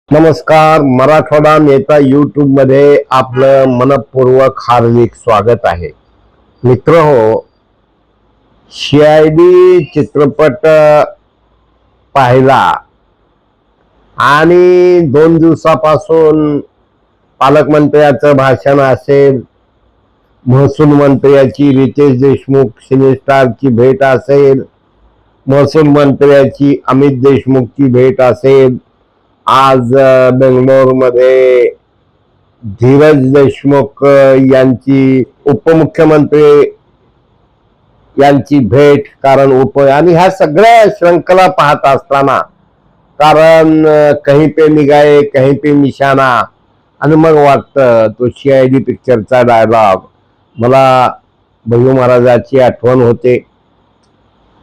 नमस्कार. मराठवाडा नेता यूट्यूब मध्ये आपलं मनपूर्वक हार्दिक स्वागत आहे. मित्र हो, CID चित्रपट पाहिला आणि 2 दिवसापासून पालकमंत्र्याचं भाषण असेल, महसूल मंत्र्याची रितेश देशमुख सिनेस्टारची भेट असेल, महसूल मंत्र्याची अमित देशमुखची भेट असेल, आज बेंगलोरमध्ये धीरज देशमुख यांची उपमुख्यमंत्री यांची भेट, कारण आणि ह्या सगळ्या श्रृंखला पाहत असताना, कारण कहीं पे निगाहे कहीं पे निशाना, आणि मग वाटतं तो CID पिक्चरचा डायलॉग मला भैयू महाराजाची आठवण होते.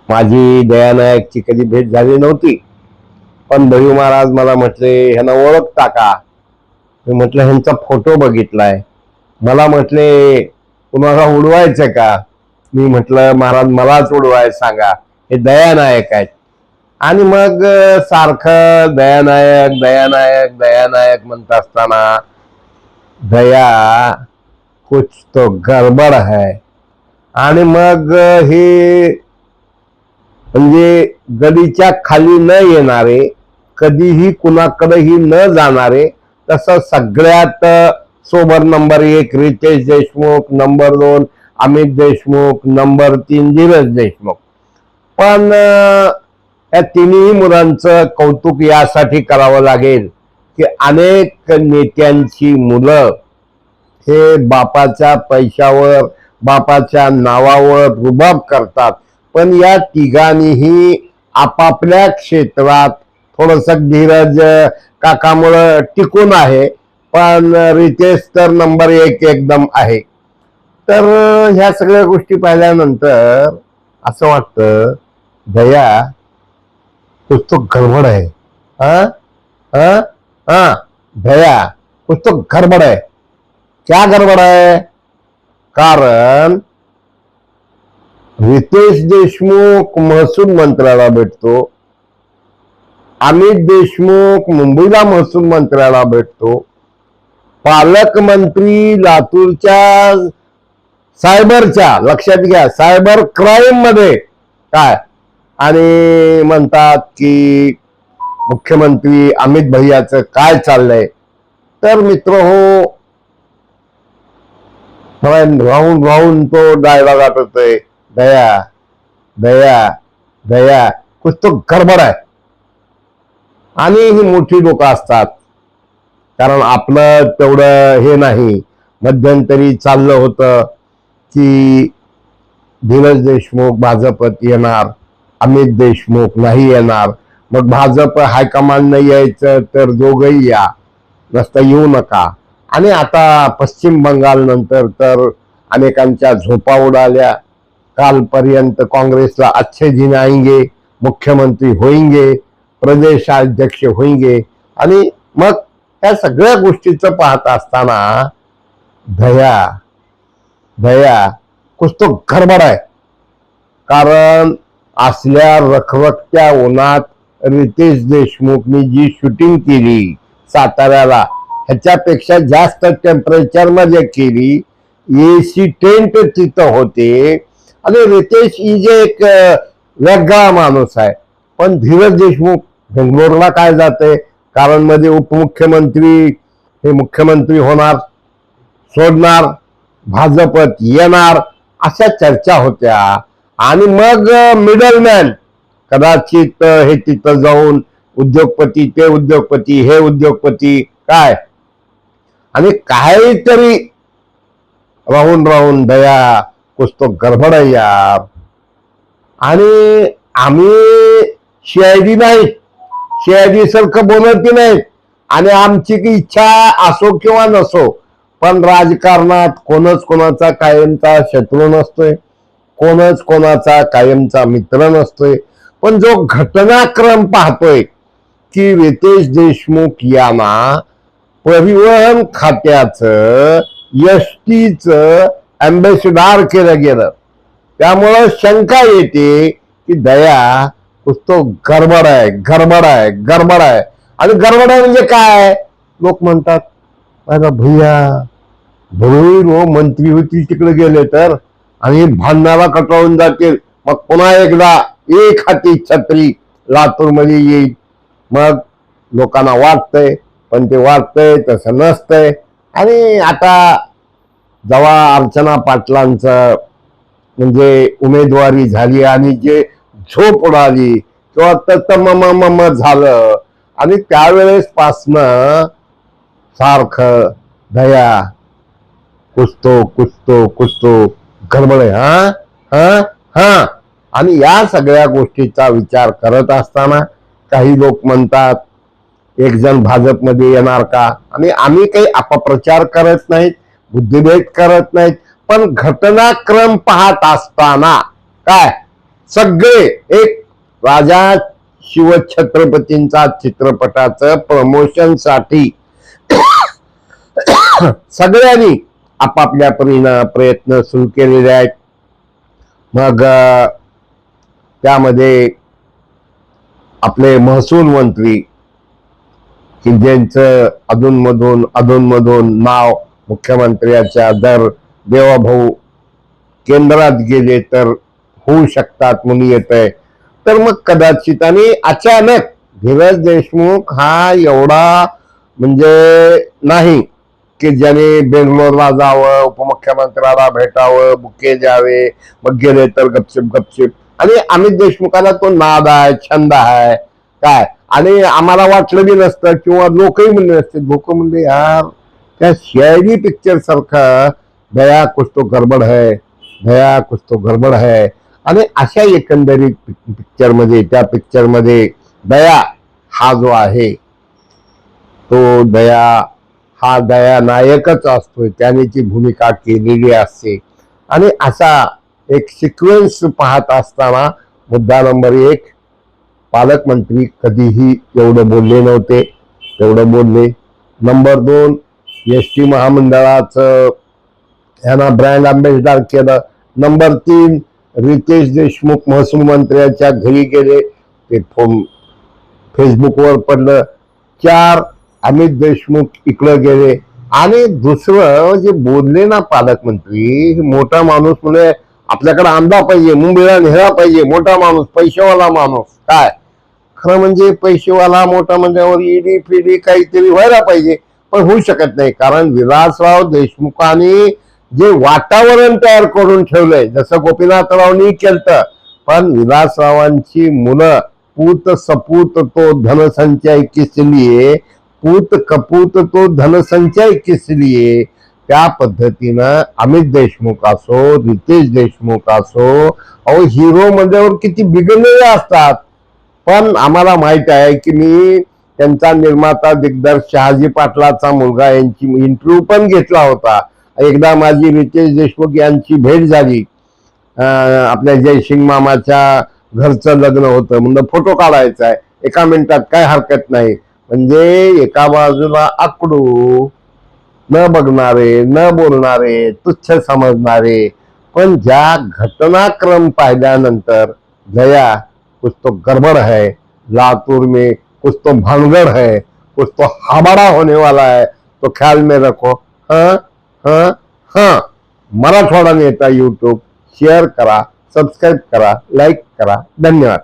माझी दयानायकची कधी भेट झाली नव्हती, पण भैयू महाराज मला म्हटले, ह्यांना ओळखता का? मी म्हटलं ह्यांचा फोटो बघितलाय. मला म्हटले तुम्हाला उडवायचं का? मी म्हटलं महाराज मलाच उडवाय सांगा, हे दयानायक आहेत. आणि मग सारखं दयानायक दयानायक दयानायक म्हणत असताना दया कुछ तो गडबड है. आणि मग हे म्हणजे गडीच्या खाली न येणारे, कधीही कुणाकडेही न जाणारे, तसं सगळ्यात सोबर number 1 Ritesh Deshmukh, number 2 Amit Deshmukh, number 3 Dheeraj Deshmukh. पण या तिन्ही मुलांचं कौतुक यासाठी करावं लागेल की अनेक नेत्यांची मुलं हे बापाच्या पैशावर, बापाच्या नावावर रुबाब करतात, पण या तिघांनीही आपापल्या क्षेत्रात थोडस धीरज काकामुळं टिकून आहे, पण रितेश तर नंबर 1 एकदम आहे. तर ह्या सगळ्या गोष्टी पाहिल्यानंतर असं वाटतं दया कुछ तो गडबड है. हा हा हा दया कुछ तो गडबड है. क्या गडबड है? कारण रितेश देशमुख महसूल मंत्र्याला भेटतो, अमित देशमुख मुंबईला महसूल मंत्र्याला भेटतो, पालकमंत्री लातूरच्या सायबरच्या, लक्षात घ्या सायबर क्राईम मध्ये काय, आणि म्हणतात की मुख्यमंत्री अमित भैयाचं काय चाललंय. तर मित्र हो, राहून राहून तो डायलॉग आठवतोय, दया दया दया कुछ तो गडबड आहे. आणि ही मोठी लोक असतात, कारण आपलं तेवढं हे नाही. मध्यंतरी चाललं होतं की धीरज देशमुख भाजपत येणार, अमित देशमुख नाही येणार. मग भाजप हायकमांड नाही यायचं तर दोघंही या, नसता येऊ नका. आणि आता पश्चिम बंगाल नंतर तर अनेकांच्या झोपा उडाल्या. कालपर्यंत काँग्रेसला अच्छे दिन आएंगे, मुख्यमंत्री होईंगे, प्रदेशाध्यक्ष होईंगे, आणि मग या सगळ्या गोष्टीचं पाहत असताना दया दया कुछ तो गडबड आहे. कारण असल्या रखरखत्या उन्हात रितेश देशमुखनी जी शूटिंग केली साताऱ्याला, ह्याच्यापेक्षा जास्त टेम्परेचर मध्ये केली. AC टेंट तिथं होते. आणि रितेश इज एक वेगळा माणूस आहे. पण धीरज देशमुख बेंगलोरला काय जाते, कारण मध्ये उपमुख्यमंत्री हे मुख्यमंत्री होणार, सोडणार, भाजपत येणार, अशा चर्चा होत्या. आणि मग मिडलमॅन कदाचित हे तिथं जाऊन उद्योगपती, ते उद्योगपती, हे उद्योगपती काय, आणि काहीतरी राहून राहून दया कुछ तो गडबड आहे यार. आणि आम्ही CID नाही, CID सारखं बोलत नाही, आणि आमची की इच्छा असो किंवा नसो, पण राजकारणात कोणच कोणाचा कायमचा शत्रू नसतोय, कोणच कोणाचा कायमचा मित्र नसतोय. पण जो घटनाक्रम पाहतोय की रितेश देशमुख यांना परिवहन खात्याचं STचं अँबॅसिडर केलं गेलं, त्यामुळं शंका येते की दया कुछ तो गडबड आहे गडबड आहे गडबड आहे. आणि गडबड आहे म्हणजे काय? लोक म्हणतात अरे भैया बरोबर हो, मंत्री होतील तिकडे गेले तर आणि भांडणाला कटाळून जातील, मग पुन्हा एकदा एक हाती छत्री लातूर मध्ये येईल. मग लोकांना वाटतंय, पण ते वाटतंय तसं नसतंय. आणि आता जेव्हा अर्चना पाटलांचं म्हणजे उमेदवारी झाली आणि जे झोप उडाली किंवा तत्तम झालं आणि त्यावेळेस पासनं सारखं दया कुछ तो गडबड आहे. हा हा हा आणि या सगळ्या गोष्टीचा विचार करत असताना काही लोक म्हणतात एक जण भाजपमध्ये येणार का? आणि आम्ही काही अपप्रचार करत नाहीत, बुद्धिभेद करत नाहीत, पण घटनाक्रम पाहत असताना काय सगळे एक राजा शिवछत्रपतींचा चित्रपटाचं प्रमोशन साठी सगळ्यांनी आपापल्या परीनं प्रयत्न सुरू केलेले आहेत. मग त्यामध्ये आपले महसूल मंत्री की ज्यांचं अधूनमधून नाव मुख्यमंत्र्याच्या दर देवाभाऊ केंद्रात गेले तर होऊ शकतात म्हणून येत आहे. तर मग कदाचित आणि अचानक धीरज देशमुख हा एवढा म्हणजे नाही की ज्याने बेंगलोरला जावं, उपमुख्यमंत्र्याला भेटावं, बुके द्यावे, मग गेले तर गपचिप. आणि अमित देशमुखाला तो नाद आहे, छंद आहे काय. आणि आम्हाला वाटलं बी नसतं किंवा लोकही म्हणले नसते, लोक म्हणजे यार त्या सीआयडी पिक्चर सारखा दया कुछ तो गडबड है, दया कुछ तो गडबड है. आणि अशा एकंदरीत त्या पिक्चर मध्ये दया हा जो आहे तो हा दया नायकच असतो, त्याने ती भूमिका केलेली असते. आणि असा एक सिक्वेन्स पाहत असताना मुद्दा नंबर 1, पालकमंत्री कधीही एवढं बोलले नव्हते, तेवढं बोलले. नंबर 2, एसटी महामंडळाचं यांना ब्रँड अँबॅसिडर केलं. नंबर 3, रितेश देशमुख महसूल मंत्र्याच्या घरी गेले, ते फेसबुकवर पडलं. 4, अमित देशमुख इकडे गेले. आणि दुसरं जे बोलले ना पालकमंत्री, मोठा माणूस म्हणजे आपल्याकडे आणला पाहिजे, मुंबईला नेला पाहिजे, मोठा माणूस, पैसेवाला माणूस. काय खरं म्हणजे पैसेवाला मोठा म्हणल्यावर ईडी फिडी काहीतरी व्हायला पाहिजे, पण होऊ शकत नाही. कारण विलासराव देशमुखांनी जे वातावरण तयार करून ठेवलंय, जसं गोपीनाथरावनी केलं, पण विलासरावांची मुलं पूत सपूत तो धनसंचय किस लिए, पूत कपूत तो धनसंचय किस लिए, त्या पद्धतीनं अमित देशमुख असो, रितेश देशमुख असो, अहो हिरो म्हणल्यावर किती बिघडलेले असतात. पण आम्हाला माहित आहे की मी त्यांचा निर्माता दिग्दर्शक शहाजी पाटलाचा मुलगा यांची इंटरव्ह्यू पण घेतला होता. एकदा माझी रितेश देशमुख यांची भेट झाली, आपल्या जयसिंग मामाच्या घरचं लग्न होतं, म्हणलं फोटो काढायचा आहे, एका मिनिटात, काय हरकत नाही. म्हणजे एका बाजूला आकडू, न बघणारे, न बोलणारे, तुच्छ समजणारे, पण ज्या घटनाक्रम पाहिल्यानंतर दया कुछ तो गड़बड़ है, लातूर में कुछ तो भानगड़ है, कुछ तो हाबाड़ा होने वाला है, तो ख्याल में रखो. हाँ हाँ हाँ. मराठवाडा नेता यूट्यूब शेअर करा, सबस्क्राईब करा, लाईक करा. धन्यवाद.